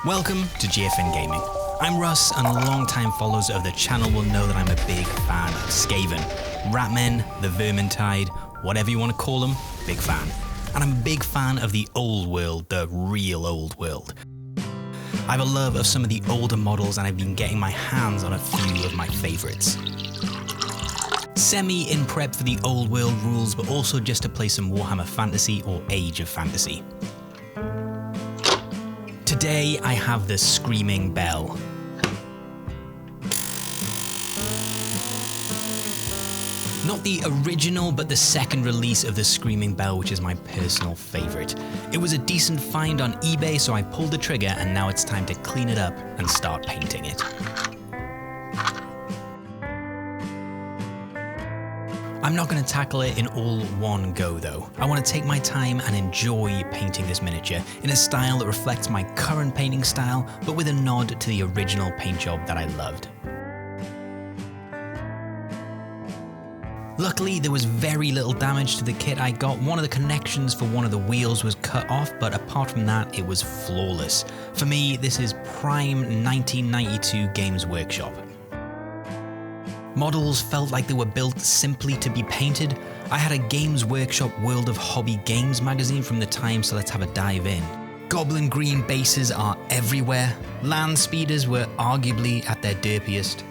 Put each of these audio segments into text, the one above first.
Welcome to GFN Gaming. I'm Russ, and long-time followers of the channel will know that I'm a big fan of Skaven. Ratmen, the Vermintide, whatever you want to call them, big fan. And I'm a big fan of the old world, the real old world. I have a love of some of the older models, and I've been getting my hands on a few of my favourites. Semi in prep for the old world rules, but also just to play some Warhammer Fantasy or Age of Fantasy. Today I have the Screaming Bell. Not the original, but the second release of the Screaming Bell, which is my personal favourite. It was a decent find on eBay, so I pulled the trigger, and now it's time to clean it up and start painting it. I'm not going to tackle it in all one go though. I want to take my time and enjoy painting this miniature in a style that reflects my current painting style, but with a nod to the original paint job that I loved. Luckily, there was very little damage to the kit I got. One of the connections for one of the wheels was cut off, but apart from that, it was flawless. For me, this is prime 1992 Games Workshop. Models felt like they were built simply to be painted. I had a Games Workshop World of Hobby Games magazine from the time, so let's have a dive in. Goblin green bases are everywhere. Land speeders were arguably at their derpiest.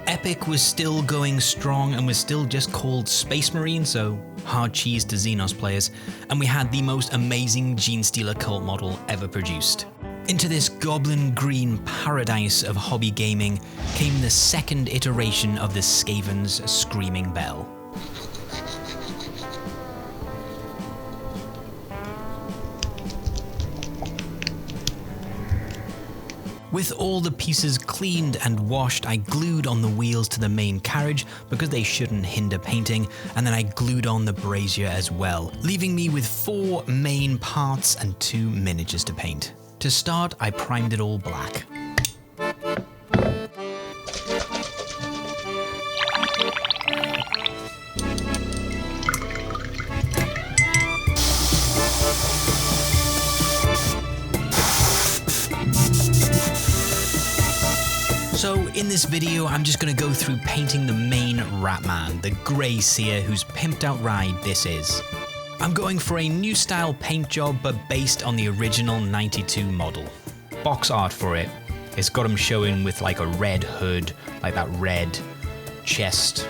Epic was still going strong and was still just called Space Marine, so hard cheese to Xenos players. And we had the most amazing Genestealer cult model ever produced. Into this goblin green paradise of hobby gaming came the second iteration of the Skaven's Screaming Bell. With all the pieces cleaned and washed, I glued on the wheels to the main carriage because they shouldn't hinder painting, and then I glued on the brazier as well, leaving me with 4 main parts and 2 miniatures to paint. To start, I primed it all black. So in this video, I'm just going to go through painting the main Ratman, the Grey Seer whose pimped out ride this is. I'm going for a new style paint job, but based on the original 92 model. Box art for it. It's got him showing with like a red hood, like that red chest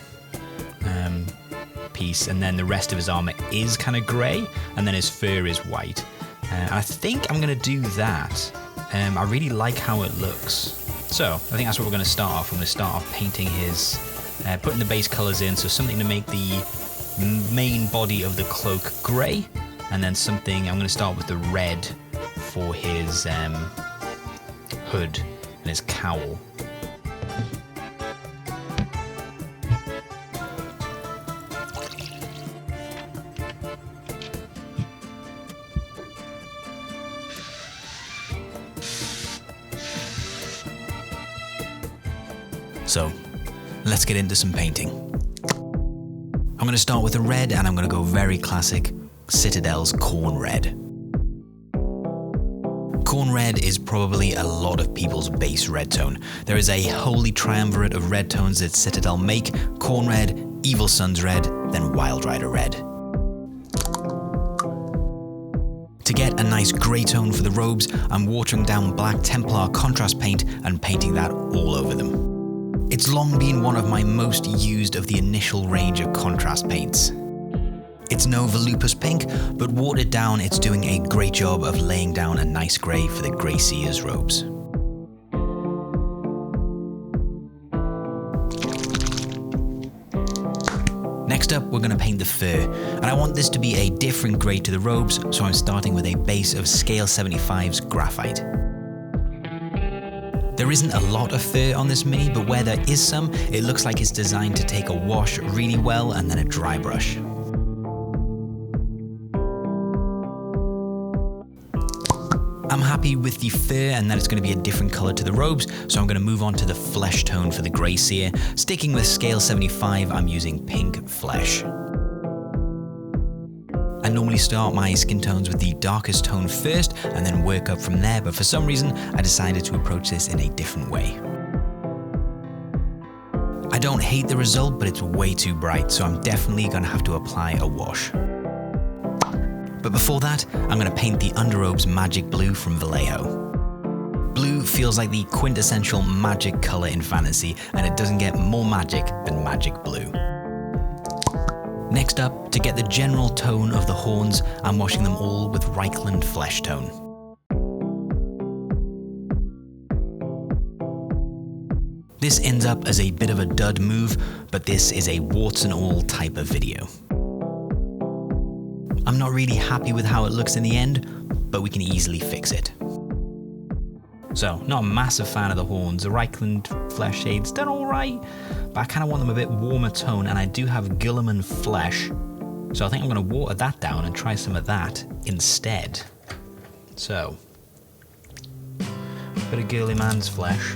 piece, and then the rest of his armor is kind of grey, and then his fur is white. And I think I'm going to do that. I really like how it looks. So I think that's what we're going to start off. I'm going to start off painting his, putting the base colours in, so something to make the main body of the cloak grey, and then something, I'm going to start with the red for his hood and his cowl. So let's get into some painting. I'm going to start with the red, and I'm going to go very classic Citadel's Corn Red. Corn Red is probably a lot of people's base red tone. There is a holy triumvirate of red tones that Citadel make: Corn Red, Evil Sun's Red, then Wild Rider Red. To get a nice grey tone for the robes, I'm watering down Black Templar contrast paint and painting that all over them. It's long been one of my most used of the initial range of contrast paints. It's no Volupus pink, but watered down, it's doing a great job of laying down a nice grey for the Grey Seer's robes. Next up, we're going to paint the fur, and I want this to be a different grey to the robes, so I'm starting with a base of Scale 75's Graphite. There isn't a lot of fur on this mini, but where there is some, it looks like it's designed to take a wash really well and then a dry brush. I'm happy with the fur and that it's going to be a different colour to the robes, so I'm going to move on to the flesh tone for the Grey Seer. Sticking with Scale 75, I'm using pink flesh. I normally start my skin tones with the darkest tone first and then work up from there, but for some reason I decided to approach this in a different way. I don't hate the result, but it's way too bright, so I'm definitely going to have to apply a wash. But before that, I'm going to paint the underrobes magic blue from Vallejo. Blue feels like the quintessential magic color in fantasy, and it doesn't get more magic than magic blue. Next up, to get the general tone of the horns, I'm washing them all with Reichland Flesh Tone. This ends up as a bit of a dud move, but this is a warts and all type of video. I'm not really happy with how it looks in the end, but we can easily fix it. So, not a massive fan of the horns. The Reichland Flesh shades done alright, but I kind of want them a bit warmer tone, and I do have Guilliman Flesh, so I think I'm going to water that down and try some of that instead. So, a bit of Girly Man's Flesh.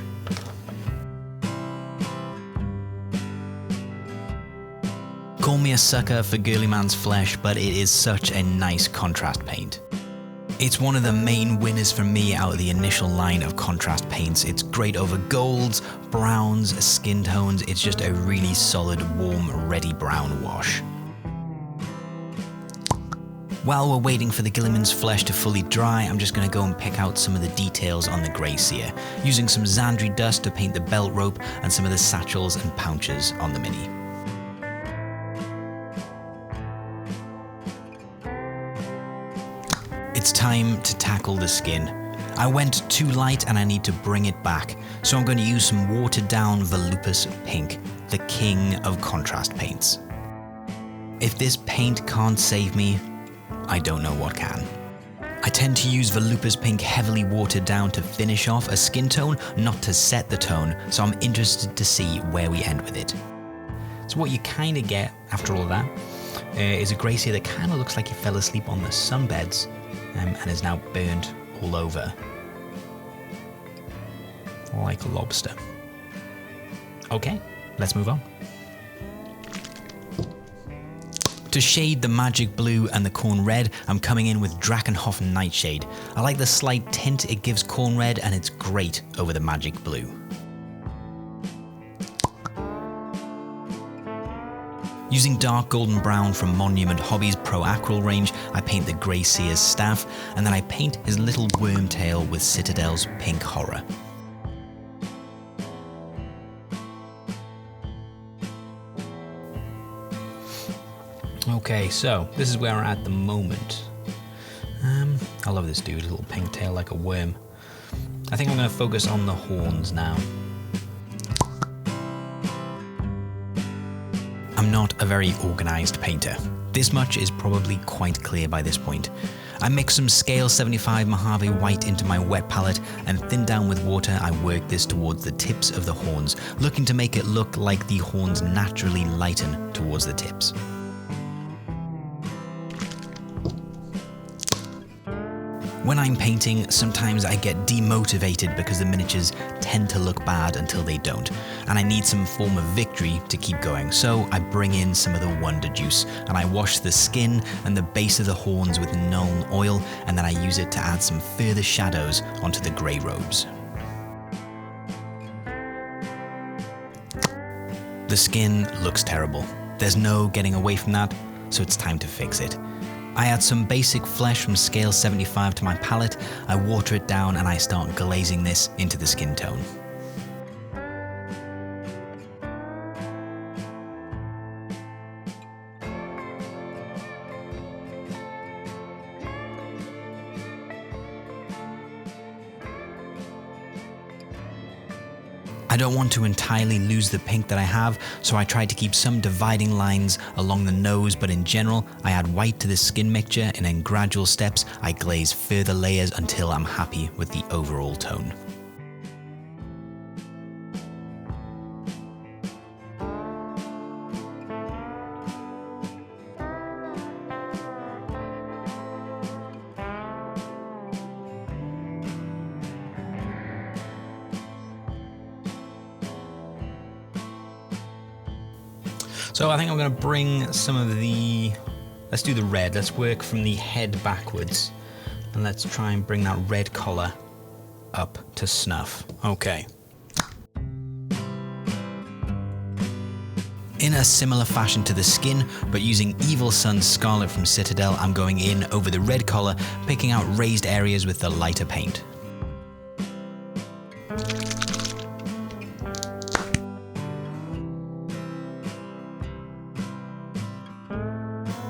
Call me a sucker for Girly Man's Flesh, but it is such a nice contrast paint. It's one of the main winners for me out of the initial line of contrast paints. It's great over golds, browns, skin tones. It's just a really solid, warm, ready brown wash. While we're waiting for the Guilliman's Flesh to fully dry, I'm just going to go and pick out some of the details on the Grey Seer, using some Xandri dust to paint the belt rope and some of the satchels and pouches on the Mini. It's time to tackle the skin. I went too light and I need to bring it back, so I'm going to use some watered down Volupus Pink, the king of contrast paints. If this paint can't save me, I don't know what can. I tend to use Volupus Pink heavily watered down to finish off a skin tone, not to set the tone, so I'm interested to see where we end with it. So what you kind of get after all of that is a Grey Seer that kind of looks like he fell asleep on the sunbeds and is now burned all over like a lobster. Okay, let's move on. To shade the magic blue and the corn red, I'm coming in with Drakenhofen Nightshade. I like the slight tint it gives corn red, and it's great over the magic blue. Using dark golden brown from Monument Hobbies Pro Acryl range, I paint the Grey Seer's staff, and then I paint his little worm tail with Citadel's Pink Horror. Okay, so this is where we're at the moment. I love this dude, a little pink tail like a worm. I think I'm going to focus on the horns now. I'm not a very organised painter. This much is probably quite clear by this point. I mix some Scale 75 Mojave White into my wet palette, and thin down with water I work this towards the tips of the horns, looking to make it look like the horns naturally lighten towards the tips. When I'm painting, sometimes I get demotivated because the miniatures tend to look bad until they don't, and I need some form of victory to keep going, so I bring in some of the Wonder Juice, and I wash the skin and the base of the horns with Nuln oil, and then I use it to add some further shadows onto the grey robes. The skin looks terrible. There's no getting away from that, so it's time to fix it. I add some basic flesh from Scale 75 to my palette, I water it down, and I start glazing this into the skin tone. I don't want to entirely lose the pink that I have, so I try to keep some dividing lines along the nose, but in general, I add white to the skin mixture, and in gradual steps, I glaze further layers until I'm happy with the overall tone. So I think I'm going to bring some of the Let's do the red. Let's work from the head backwards. And let's try and bring that red collar up to snuff. Okay. In a similar fashion to the skin, but using Evil Sun's Scarlet from Citadel, I'm going in over the red collar, picking out raised areas with the lighter paint.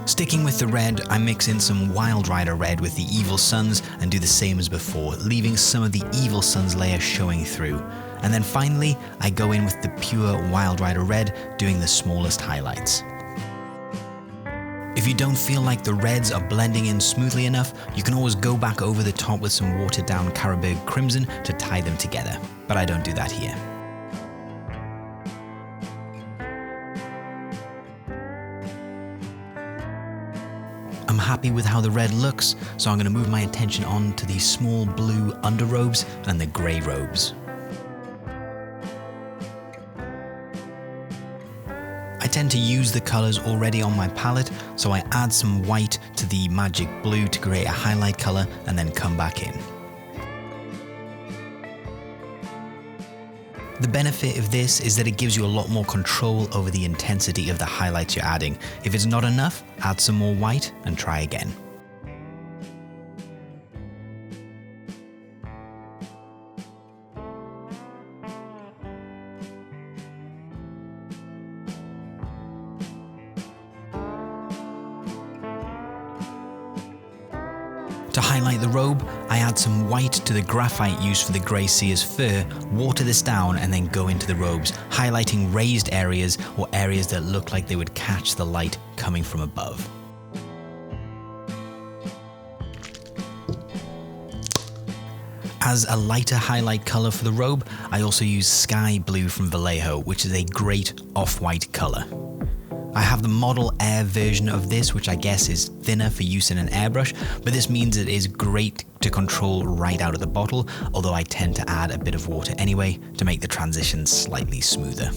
Sticking with the red, I mix in some Wild Rider red with the Evil Suns and do the same as before, leaving some of the Evil Suns layer showing through. And then finally, I go in with the pure Wild Rider red, doing the smallest highlights. If you don't feel like the reds are blending in smoothly enough, you can always go back over the top with some watered down Carroburg Crimson to tie them together, but I don't do that here. I'm happy with how the red looks, so I'm going to move my attention on to these small blue underrobes and the grey robes. I tend to use the colours already on my palette, so I add some white to the magic blue to create a highlight colour and then come back in. The benefit of this is that it gives you a lot more control over the intensity of the highlights you're adding. If it's not enough, add some more white and try again. To highlight the robe, I add some white to the graphite used for the Grey Seer's fur, water this down and then go into the robes, highlighting raised areas or areas that look like they would catch the light coming from above. As a lighter highlight colour for the robe, I also use Sky Blue from Vallejo, which is a great off-white colour. I have the Model Air version of this, which I guess is thinner for use in an airbrush, but this means it is great to control right out of the bottle, although I tend to add a bit of water anyway to make the transition slightly smoother.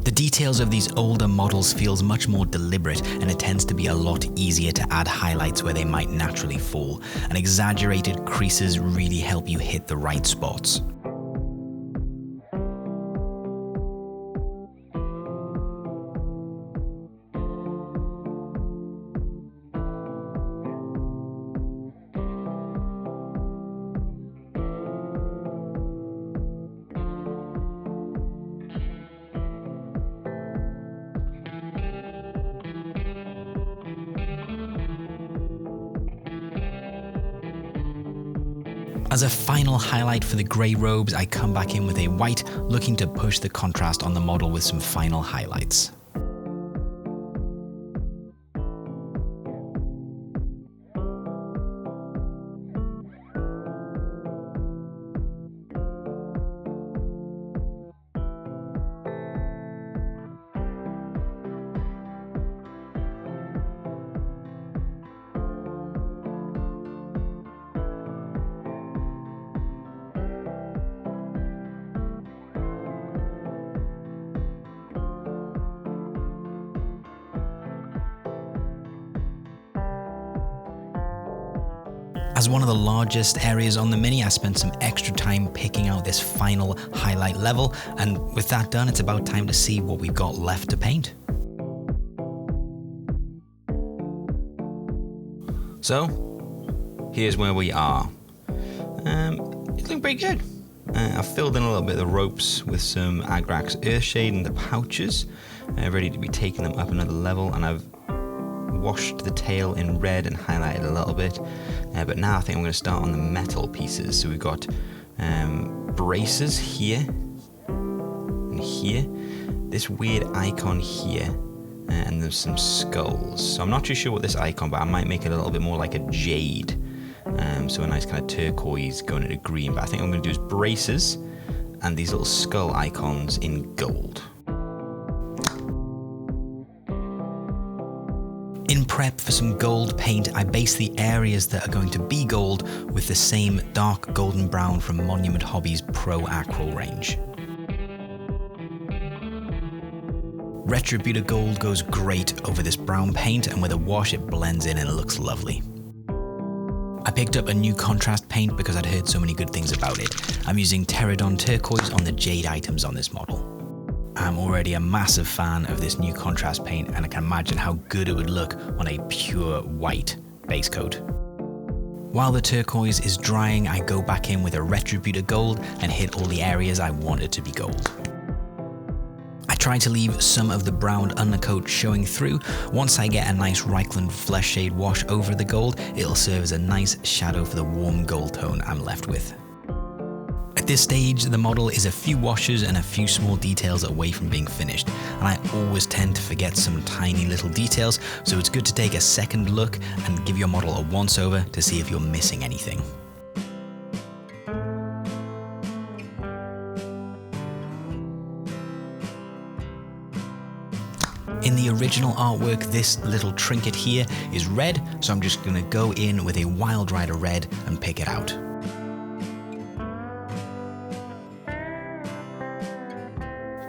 The details of these older models feels much more deliberate, and it tends to be a lot easier to add highlights where they might naturally fall, and exaggerated creases really help you hit the right spots. As a final highlight for the grey robes, I come back in with a white, looking to push the contrast on the model with some final highlights. As one of the largest areas on the Mini, I spent some extra time picking out this final highlight level, and with that done, it's about time to see what we've got left to paint. So, here's where we are. It's looking pretty good. I've filled in a little bit of the ropes with some Agrax Earthshade in the pouches, ready to be taking them up another level, and I've washed the tail in red and highlighted a little bit, but now I think I'm going to start on the metal pieces. So we've got braces here and here, this weird icon here, and there's some skulls. So I'm not too sure what this icon, but I might make it a little bit more like a jade, so a nice kind of turquoise going into green. But I think what I'm going to do is braces and these little skull icons in gold. In prep for some gold paint, I base the areas that are going to be gold with the same dark golden brown from Monument Hobby's Pro Aqua range. Retributor Gold goes great over this brown paint, and with a wash it blends in and it looks lovely. I picked up a new contrast paint because I'd heard so many good things about it. I'm using Pterodon Turquoise on the jade items on this model. I'm already a massive fan of this new contrast paint, and I can imagine how good it would look on a pure white base coat. While the turquoise is drying, I go back in with a Retributor Gold and hit all the areas I wanted to be gold. I try to leave some of the brown undercoat showing through. Once I get a nice Reichland flesh shade wash over the gold, it'll serve as a nice shadow for the warm gold tone I'm left with. At this stage, the model is a few washes and a few small details away from being finished, and I always tend to forget some tiny little details, so it's good to take a second look and give your model a once-over to see if you're missing anything. In the original artwork, this little trinket here is red, so I'm just going to go in with a Wild Rider red and pick it out.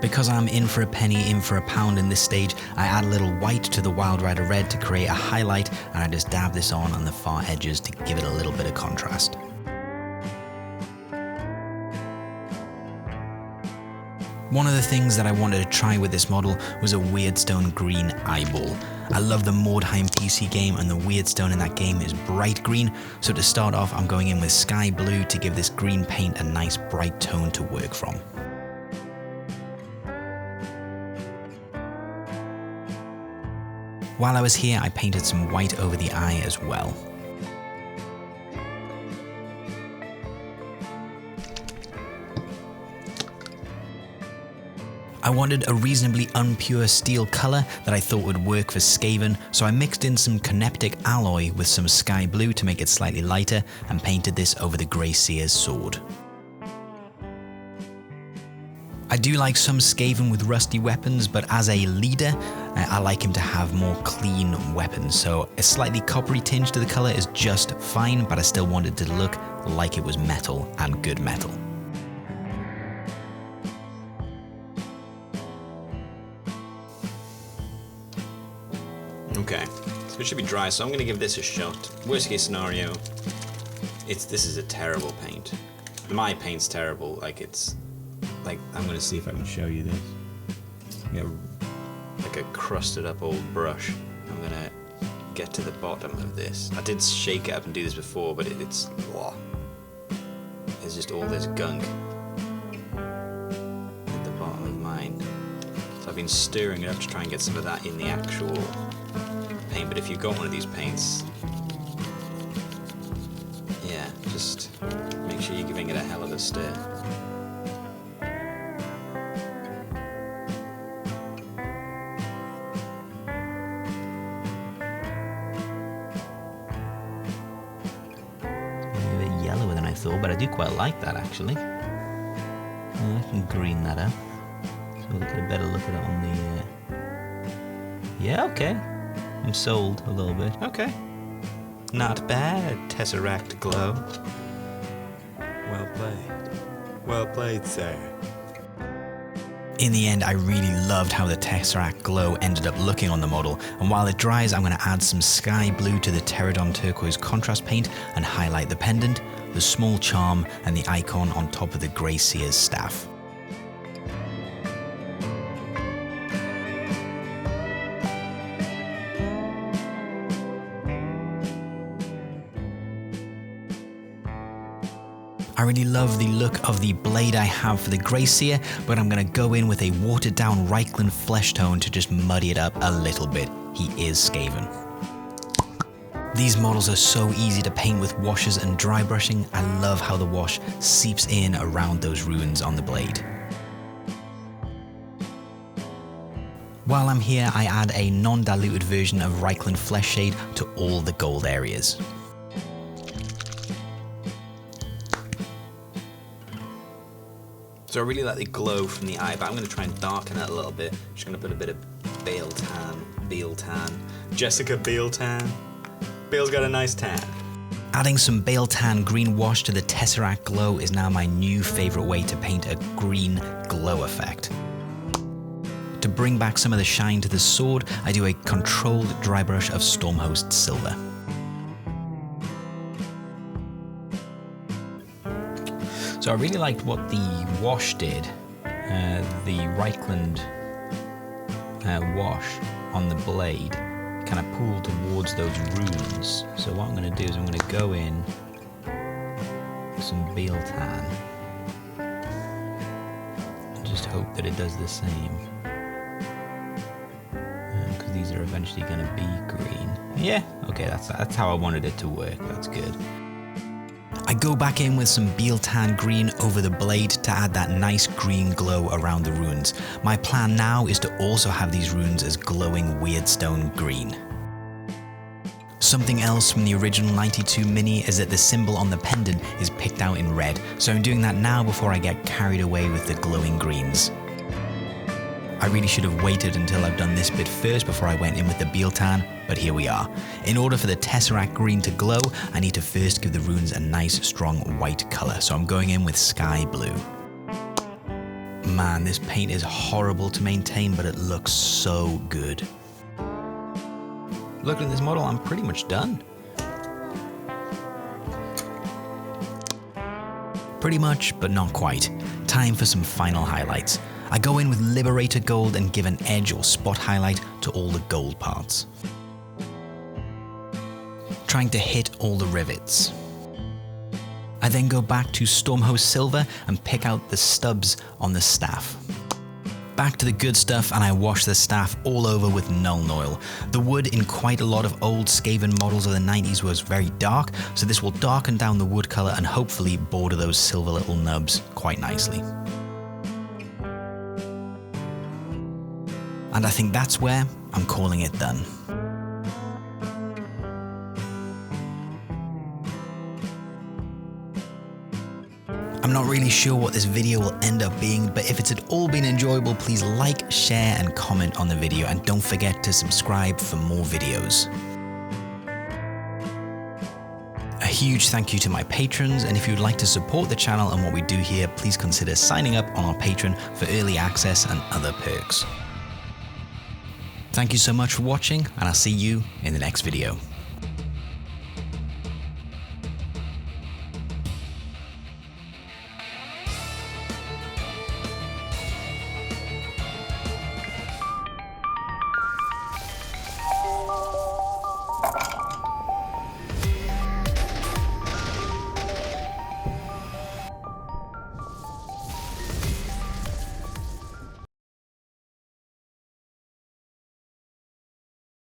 Because I'm in for a penny, in for a pound in this stage, I add a little white to the Wild Rider red to create a highlight, and I just dab this on the far edges to give it a little bit of contrast. One of the things that I wanted to try with this model was a Weirdstone green eyeball. I love the Mordheim PC game, and the Weirdstone in that game is bright green, so to start off I'm going in with sky blue to give this green paint a nice bright tone to work from. While I was here, I painted some white over the eye as well. I wanted a reasonably unpure steel colour that I thought would work for Skaven, so I mixed in some Conneptic alloy with some sky blue to make it slightly lighter and painted this over the Grey Seer's sword. I do like some Skaven with rusty weapons, but as a leader, I like him to have more clean weapons, so a slightly coppery tinge to the colour is just fine, but I still wanted it to look like it was metal, and good metal. Okay, so it should be dry, so I'm going to give this a shot. Worst case scenario, this is a terrible paint. My paint's terrible, I'm going to see if I can show you this. Like a crusted up old brush. I'm going to get to the bottom of this. I did shake it up and do this before, but it's just all this gunk at the bottom of mine. So I've been stirring it up to try and get some of that in the actual paint, but if you've got one of these paints, yeah, just make sure you're giving it a hell of a stir. But I do quite like that actually. I can green that up. So we'll get a better look at it on the... Yeah, okay. I'm sold a little bit. Okay. Not bad, Tesseract Glow. Well played. Well played, sir. In the end, I really loved how the Tesseract Glow ended up looking on the model, and while it dries, I'm going to add some sky blue to the Pterodon Turquoise contrast paint and highlight the pendant, the small charm, and the icon on top of the Grey Seer's staff. I really love the look of the blade I have for the Grey Seer, but I'm going to go in with a watered down Reichland flesh tone to just muddy it up a little bit. He is Skaven. These models are so easy to paint with washes and dry brushing. I love how the wash seeps in around those runes on the blade. While I'm here, I add a non-diluted version of Reichland Flesh Shade to all the gold areas. So I really like the glow from the eye, but I'm going to try and darken it a little bit. Just going to put a bit of Bale tan. Bale tan. Jessica Bale tan. Bale's got a nice tan. Adding some Bale tan green wash to the Tesseract glow is now my new favourite way to paint a green glow effect. To bring back some of the shine to the sword, I do a controlled dry brush of Stormhost Silver. So I really liked what the wash did, the Reichland wash on the blade kind of pulled towards those runes. So what I'm going to do is I'm going to go in with some Bale tan and just hope that it does the same, because these are eventually going to be green. Yeah, okay, that's how I wanted it to work. That's good. I go back in with some Bale tan green over the blade to add that nice green glow around the runes. My plan now is to also have these runes as glowing Weirdstone green. Something else from the original 92 Mini is that the symbol on the pendant is picked out in red, so I'm doing that now before I get carried away with the glowing greens. I really should have waited until I've done this bit first before I went in with the Bale tan, but here we are. In order for the Tesseract green to glow, I need to first give the runes a nice strong white colour, so I'm going in with sky blue. Man, this paint is horrible to maintain, but it looks so good. Looking at this model, I'm pretty much done. Pretty much, but not quite. Time for some final highlights. I go in with Liberator Gold and give an edge or spot highlight to all the gold parts, trying to hit all the rivets. I then go back to Stormhost Silver and pick out the stubs on the staff. Back to the good stuff, and I wash the staff all over with Nuln Oil. The wood in quite a lot of old Skaven models of the 90s was very dark, so this will darken down the wood colour and hopefully border those silver little nubs quite nicely. And I think that's where I'm calling it done. I'm not really sure what this video will end up being, but if it's at all been enjoyable, please like, share and comment on the video, and don't forget to subscribe for more videos. A huge thank you to my patrons, and if you'd like to support the channel and what we do here, please consider signing up on our Patreon for early access and other perks. Thank you so much for watching, and I'll see you in the next video.